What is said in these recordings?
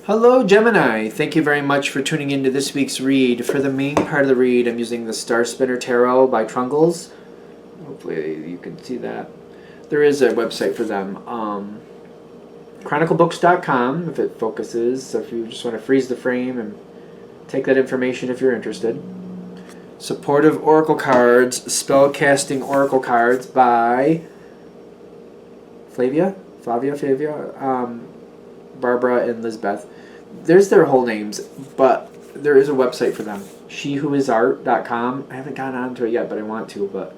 Hello, Gemini. Thank you very much for tuning into this week's read. For the main part of the read, I'm using the Star Spinner Tarot by Trungles. Hopefully you can see that. There is a website for them. Chroniclebooks.com, if it focuses. So if you just want to freeze the frame and take that information if you're interested. Supportive Oracle Cards, Spellcasting Oracle Cards by Flavia, Barbara and Lizbeth. There's their whole names, but there is a website for them. SheWhoIsArt.com. I haven't gotten onto it yet, but I want to. But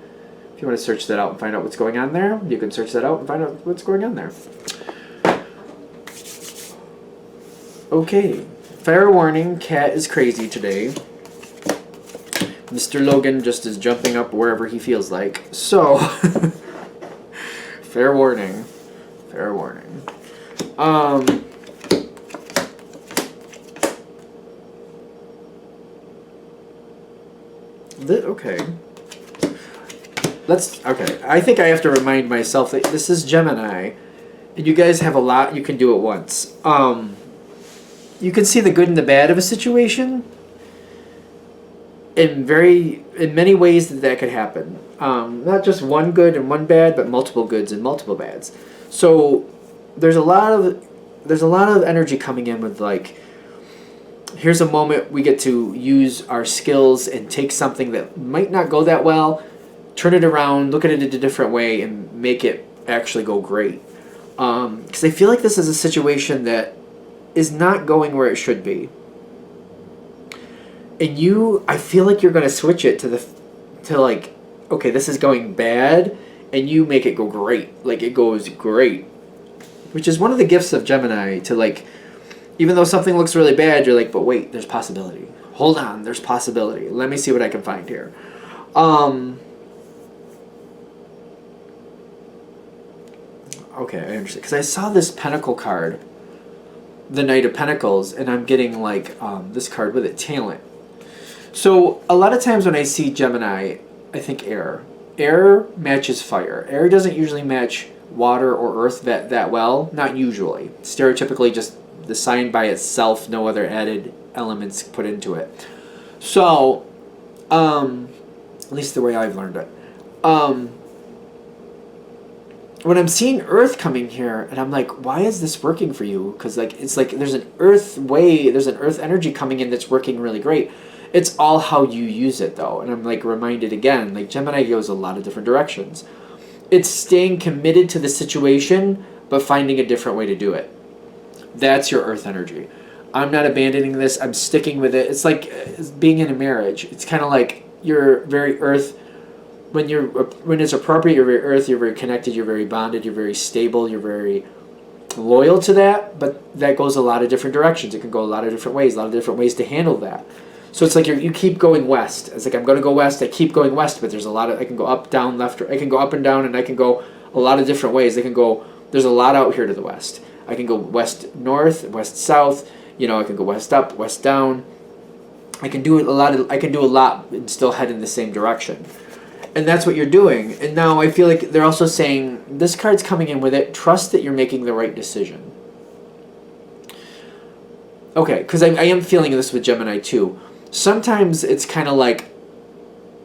if you want to search that out and find out what's going on there, you can search that out and find out what's going on there. Okay. Fair warning, cat is crazy today. Mr. Logan just is jumping up wherever he feels like. So, fair warning. Fair warning. Okay. Okay. I think I have to remind myself that this is Gemini, and you guys have a lot you can do at once. You can see the good and the bad of a situation in many ways that could happen. Not just one good and one bad, but multiple goods and multiple bads. So there's a lot of energy coming in with like, here's a moment we get to use our skills and take something that might not go that well, turn it around, look at it in a different way, and make it actually go great. Because I feel like this is a situation that is not going where it should be. And I feel like you're going to switch it to like, okay, this is going bad, and you make it go great. Like, it goes great. Which is one of the gifts of Gemini, to like, even though something looks really bad, you're like, but wait, there's possibility. Hold on, there's possibility. Let me see what I can find here. Okay, I understand. Because I saw this Pentacle card, the Knight of Pentacles, and I'm getting like this card with it, Talent. So a lot of times when I see Gemini, I think air. Air matches fire. Air doesn't usually match water or earth that well. Not usually. Stereotypically, just the sign by itself, no other added elements put into it. So, at least the way I've learned it. When I'm seeing earth coming here, and I'm like, why is this working for you? Because like, it's like there's an earth energy coming in that's working really great. It's all how you use it though. And I'm like reminded again, like Gemini goes a lot of different directions. It's staying committed to the situation, but finding a different way to do it. That's your earth energy. I'm not abandoning this. I'm sticking with it. It's like being in a marriage. It's kind of like you're very earth. When it's appropriate, you're very earth. You're very connected. You're very bonded. You're very stable. You're very loyal to that. But that goes a lot of different directions. It can go a lot of different ways. A lot of different ways to handle that. So it's like you keep going west. It's like I'm going to go west. I keep going west, but there's a lot of, I can go up, down, left. I can go up and down, and I can go a lot of different ways. There's a lot out here to the west. I can go west north, west south. I can go west up, west down. I can do a lot and still head in the same direction. And that's what you're doing. And now I feel like they're also saying this card's coming in with it. Trust that you're making the right decision. Okay, because I am feeling this with Gemini too. Sometimes it's kind of like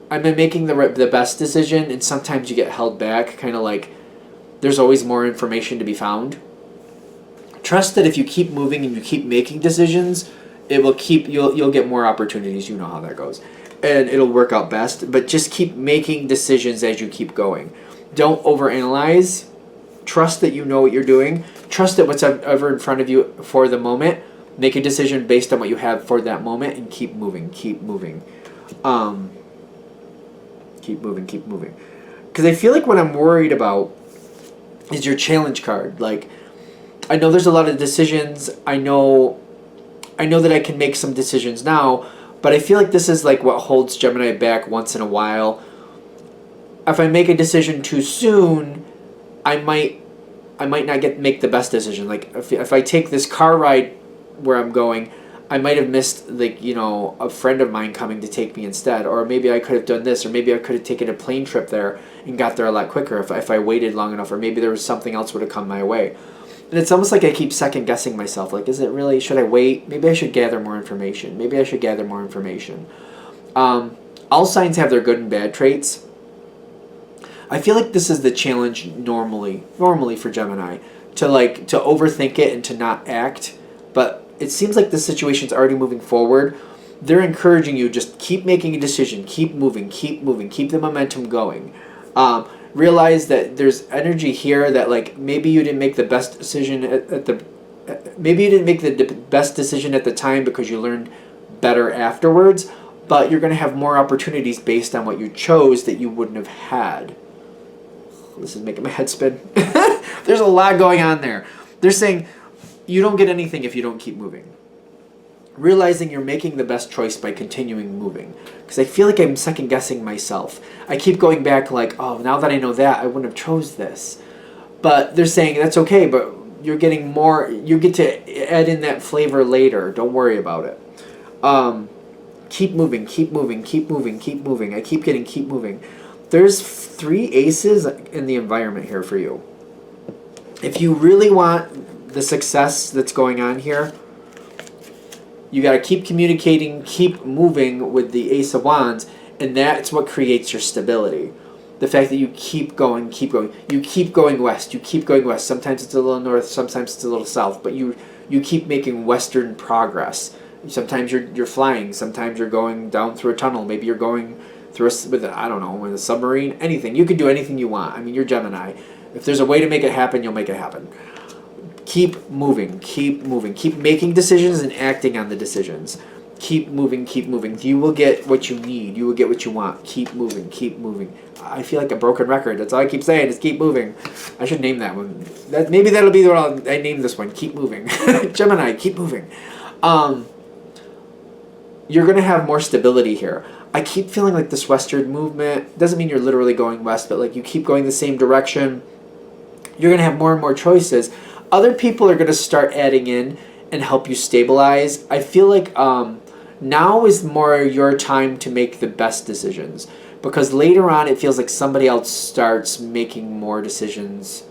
I'm making the best decision, and sometimes you get held back. Kind of like there's always more information to be found. Trust that if you keep moving and you keep making decisions, you'll get more opportunities. You know how that goes, and it'll work out best. But just keep making decisions as you keep going. Don't overanalyze. Trust that you know what you're doing. Trust that what's ever in front of you for the moment. Make a decision based on what you have for that moment, and keep moving. Keep moving. Keep moving. Because I feel like what I'm worried about is your challenge card. Like, I know there's a lot of decisions. I know that I can make some decisions now, but I feel like this is like what holds Gemini back once in a while. If I make a decision too soon, I might not make the best decision. Like if I take this car ride where I'm going, I might have missed a friend of mine coming to take me instead, or maybe I could have done this, or maybe I could have taken a plane trip there and got there a lot quicker if I waited long enough, or maybe there was something else would have come my way. And it's almost like I keep second guessing myself. Like, is it really, should I wait? Maybe I should gather more information. Maybe I should gather more information. All signs have their good and bad traits. I feel like this is the challenge normally for Gemini, to overthink it and to not act. But it seems like the situation's already moving forward. They're encouraging you, just keep making a decision, keep moving, keep the momentum going. Realize that there's energy here that, like, maybe you didn't make the best decision maybe you didn't make the best decision at the time because you learned better afterwards, but you're going to have more opportunities based on what you chose that you wouldn't have had. This is making my head spin. There's a lot going on there. They're saying you don't get anything if you don't keep moving. Realizing you're making the best choice by continuing moving. Because I feel like I'm second guessing myself. I keep going back like, oh, now that I know that, I wouldn't have chose this. But they're saying that's okay, but you're getting more, you get to add in that flavor later. Don't worry about it. Keep moving, keep moving, keep moving, keep moving. I keep getting keep moving. There's 3 aces in the environment here for you. If you really want the success that's going on here, you got to keep communicating, keep moving with the Ace of Wands, and that's what creates your stability. The fact that you keep going, you keep going west, you keep going west. Sometimes it's a little north, sometimes it's a little south, but you keep making western progress. Sometimes you're flying, sometimes you're going down through a tunnel, maybe you're going through with a submarine, anything. You can do anything you want. I mean, you're Gemini. If there's a way to make it happen, you'll make it happen. Keep moving, keep making decisions and acting on the decisions. Keep moving. You will get what you need. You will get what you want. Keep moving. I feel like a broken record. That's all I keep saying is keep moving. I should name that one. Maybe that'll be the one I name this one. Keep moving. Gemini, keep moving. You're going to have more stability here. I keep feeling like this westward movement doesn't mean you're literally going west, but like you keep going the same direction. You're going to have more and more choices. Other people are going to start adding in and help you stabilize. I feel like now is more your time to make the best decisions, because later on it feels like somebody else starts making more decisions.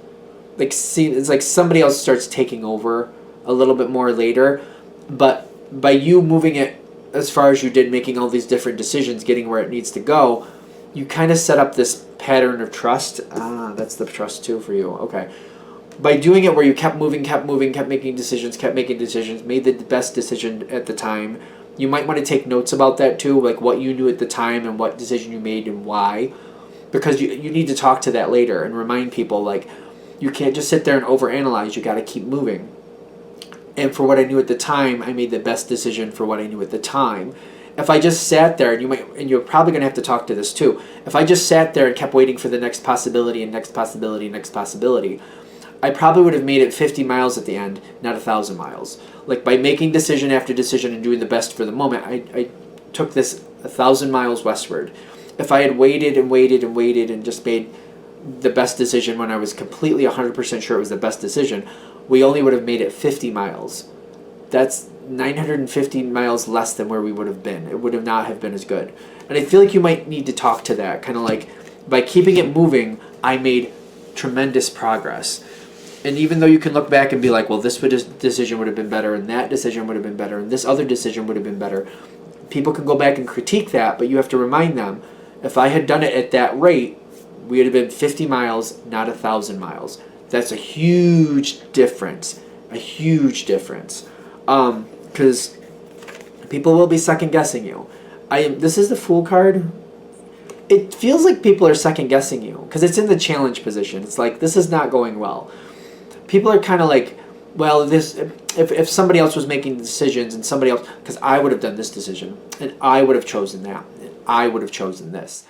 It's like somebody else starts taking over a little bit more later, but by you moving it as far as you did, making all these different decisions, getting where it needs to go, you kind of set up this pattern of trust. That's the trust too for you. Okay. By doing it where you kept moving, kept making decisions, made the best decision at the time. You might want to take notes about that too, like what you knew at the time and what decision you made and why. Because you need to talk to that later and remind people, like, you can't just sit there and overanalyze. You got to keep moving. And for what I knew at the time, I made the best decision for what I knew at the time. If I just sat there, and you're probably going to have to talk to this too. If I just sat there and kept waiting for the next possibility and next possibility and next possibility, I probably would have made it 50 miles at the end, not 1,000 miles. Like, by making decision after decision and doing the best for the moment, I took this 1,000 miles westward. If I had waited and just made the best decision when I was completely 100% sure it was the best decision, we only would have made it 50 miles. That's 950 miles less than where we would have been. It would have not have been as good. And I feel like you might need to talk to that. Kind of like, by keeping it moving, I made tremendous progress. And even though you can look back and be like, well, this decision would have been better, and that decision would have been better, and this other decision would have been better, people can go back and critique that, but you have to remind them, if I had done it at that rate, we would have been 50 miles, not 1,000 miles. That's a huge difference. Because people will be second guessing you. This is the Fool card. It feels like people are second guessing you because it's in the challenge position. It's like, this is not going well. People are kind of like, well, this if somebody else was making decisions and somebody else, because I would have done this decision and I would have chosen that and I would have chosen this.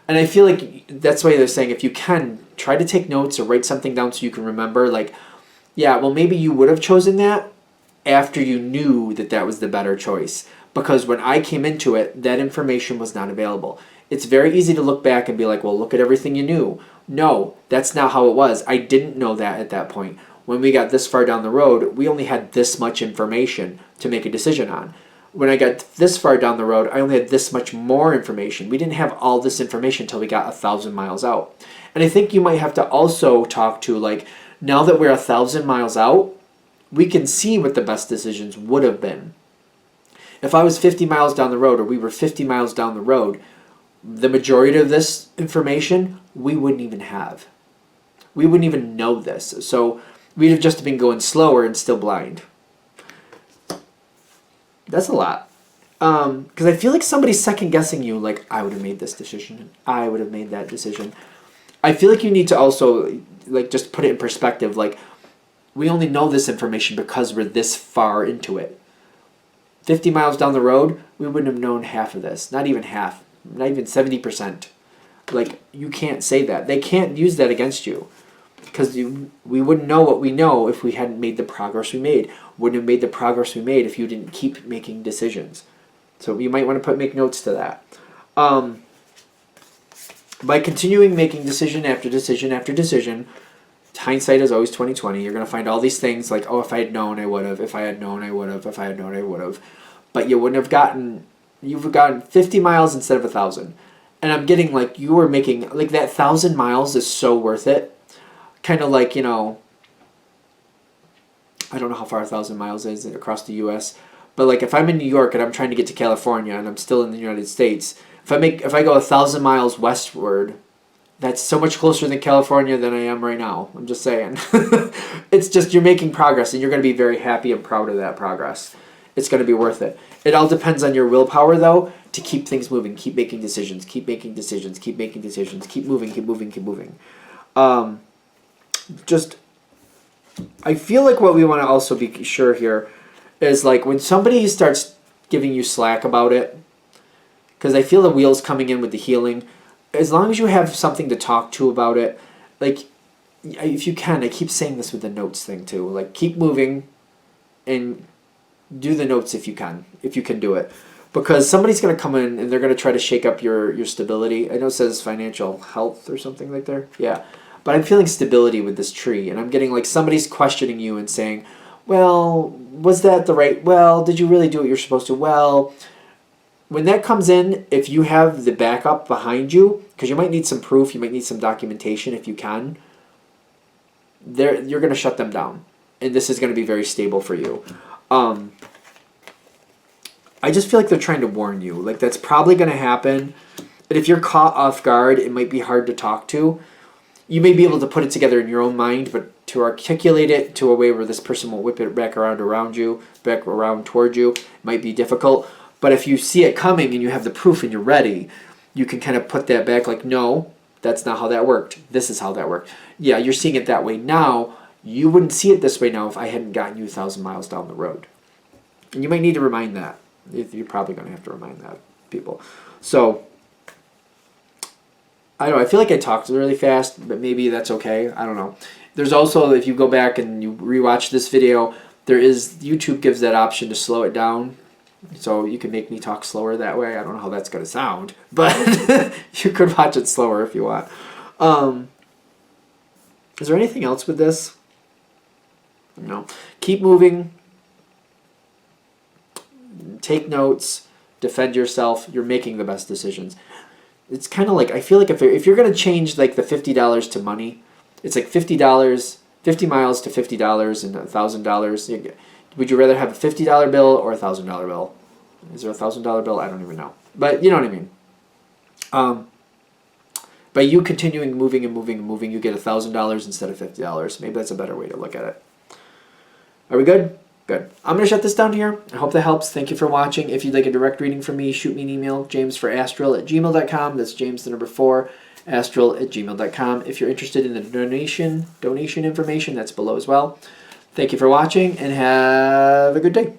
And I feel like that's why they're saying, if you can, try to take notes or write something down so you can remember, like, yeah, well, maybe you would have chosen that after you knew that that was the better choice. Because when I came into it, that information was not available. It's very easy to look back and be like, well, look at everything you knew. No, that's not how it was. I didn't know that at that point. When we got this far down the road, we only had this much information to make a decision on. When I got this far down the road, I only had this much more information. We didn't have all this information until we got 1,000 miles out. And I think you might have to also talk to, like, Now that we're 1,000 miles out, we can see what the best decisions would have been. If I was 50 miles down the road, or we were 50 miles down the road, the majority of this information we wouldn't even have. We wouldn't even know this. So we'd have just been going slower and still blind. That's a lot. Because I feel like somebody's second guessing you, like, I would have made this decision. I would have made that decision. I feel like you need to also, like, just put it in perspective. Like, we only know this information because we're this far into it. 50 miles down the road, we wouldn't have known half of this. Not even half. Not even 70%. Like, you can't say that. They can't use that against you. Because we wouldn't know what we know if we hadn't made the progress we made. Wouldn't have made the progress we made if you didn't keep making decisions. So you might want to make notes to that. By continuing making decision after decision after decision, hindsight is always 20/20. You're going to find all these things like, oh, if I had known, I would have. If I had known, I would have. If I had known, I would have. But you wouldn't have gotten. You've gotten 50 miles instead of 1,000. And I'm getting like you were making like that 1,000 miles is so worth it. Kind of like, you know, I don't know how far 1,000 miles is across the U.S., but like if I'm in New York and I'm trying to get to California and I'm still in the United States, if I go 1,000 miles westward, that's so much closer than California than I am right now. I'm just saying. It's just you're making progress and you're going to be very happy and proud of that progress. It's going to be worth it. It all depends on your willpower, though, to keep things moving, keep making decisions, keep making decisions, keep making decisions, keep moving, keep moving, keep moving. I feel like what we want to also be sure here is like when somebody starts giving you slack about it, because I feel the wheels coming in with the healing, as long as you have something to talk to about it, like if you can, I keep saying this with the notes thing too, like keep moving and do the notes if you can do it. Because somebody's going to come in and they're going to try to shake up your stability. I know it says financial health or something like there. Yeah. But I'm feeling stability with this tree. And I'm getting like somebody's questioning you and saying, well, was that the right? Well, did you really do what you're supposed to? Well, when that comes in, if you have the backup behind you, because you might need some proof, you might need some documentation if you can, you're going to shut them down. And this is going to be very stable for you. I just feel like they're trying to warn you. Like, that's probably going to happen. But if you're caught off guard, it might be hard to talk to. You may be able to put it together in your own mind, but to articulate it to a way where this person will whip it back around toward you, might be difficult. But if you see it coming and you have the proof and you're ready, you can kind of put that back like, no, that's not how that worked. This is how that worked. Yeah, you're seeing it that way now. You wouldn't see it this way now if I hadn't gotten you 1,000 miles down the road. And you might need to remind that. You're probably going to have to remind that, people. So, I don't know. I feel like I talked really fast, but maybe that's okay. I don't know. There's also, if you go back and you rewatch this video, YouTube gives that option to slow it down. So you can make me talk slower that way. I don't know how that's going to sound, but you could watch it slower if you want. Is there anything else with this? No. Keep moving. Take notes. Defend yourself. You're making the best decisions. It's kind of like, I feel like if you're going to change like the $50 to money, it's like $50, 50 miles to $50 and $1,000. Would you rather have a $50 bill or a $1,000 bill? Is there a $1,000 bill? I don't even know. But you know what I mean. By you continuing moving and moving and moving, you get $1,000 instead of $50. Maybe that's a better way to look at it. Are we good? Good. I'm going to shut this down here. I hope that helps. Thank you for watching. If you'd like a direct reading from me, shoot me an email, jamesforastral@gmail.com. That's James the number 4, astral@gmail.com. If you're interested in the donation information, that's below as well. Thank you for watching and have a good day.